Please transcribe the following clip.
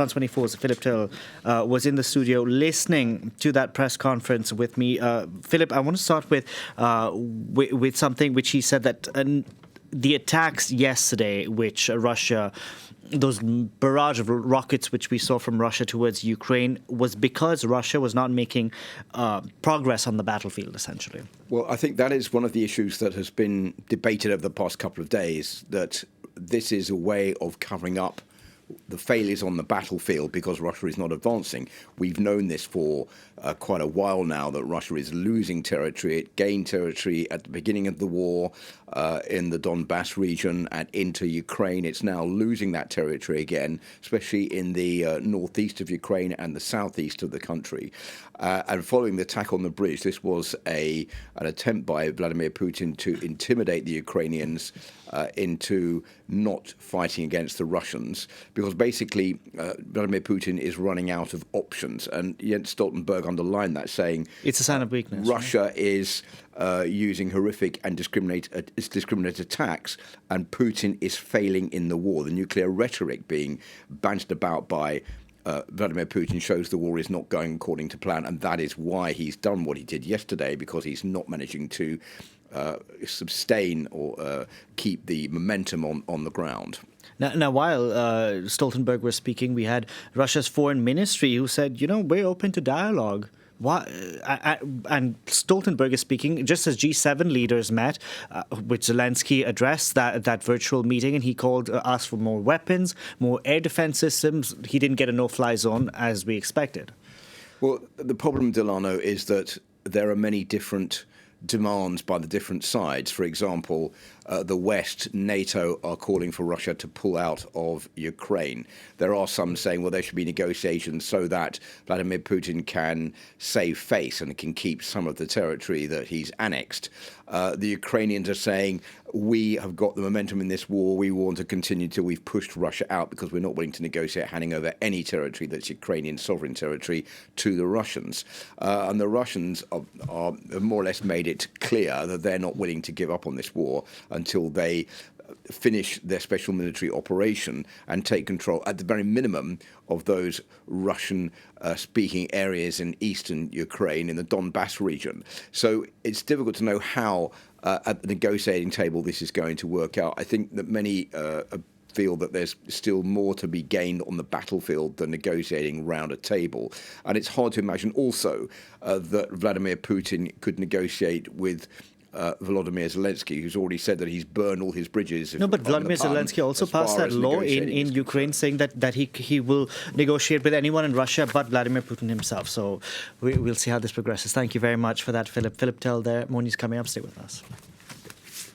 France 24's Philip Turle was in the studio listening to that press conference with me. Philip, I want to start with something which he said that the attacks yesterday, which Russia, those barrage of rockets which we saw from Russia towards Ukraine, was because Russia was not making progress on the battlefield, essentially. Well, I think that is one of the issues that has been debated over the past couple of days, that this is a way of covering up the failures on the battlefield because Russia is not advancing. We've known this for quite a while now, that Russia is losing territory. It gained territory at the beginning of the war in the Donbass region and into Ukraine. It's now losing that territory again, especially in the northeast of Ukraine and the southeast of the country. And following the attack on the bridge, this was an attempt by Vladimir Putin to intimidate the Ukrainians into not fighting against the Russians, because basically Vladimir Putin is running out of options. And Jens Stoltenberg underlined that, saying it's a sign of weakness. Russia is using horrific and discriminate attacks, and Putin is failing in the war. The nuclear rhetoric being bantered about by Vladimir Putin shows the war is not going according to plan, and that is why he's done what he did yesterday, because he's not managing to sustain or keep the momentum on the ground. Now, while Stoltenberg was speaking, we had Russia's foreign ministry who said, we're open to dialogue. And Stoltenberg is speaking just as G7 leaders met, which Zelensky addressed that virtual meeting, and he asked for more weapons, more air defense systems. He didn't get a no-fly zone as we expected. Well, the problem, Delano, is that there are many different demands by the different sides. For example, the West, NATO, are calling for Russia to pull out of Ukraine. There are some saying, well, there should be negotiations so that Vladimir Putin can save face and can keep some of the territory that he's annexed. The Ukrainians are saying, we have got the momentum in this war. We want to continue till we've pushed Russia out, because we're not willing to negotiate handing over any territory that's Ukrainian sovereign territory to the Russians. And the Russians have more or less made it clear that they're not willing to give up on this war until they finish their special military operation and take control, at the very minimum, of those Russian-speaking areas in eastern Ukraine, in the Donbass region. So it's difficult to know how, at the negotiating table, this is going to work out. I think that many feel that there's still more to be gained on the battlefield than negotiating round a table. And it's hard to imagine also that Vladimir Putin could negotiate with Volodymyr Zelensky, who's already said that he's burned all his bridges. No, but Volodymyr Zelensky also passed that law in Ukraine saying that he will negotiate with anyone in Russia but Vladimir Putin himself. So we'll see how this progresses. Thank you very much for that, Philip. Philip Turle there. More news coming up. Stay with us.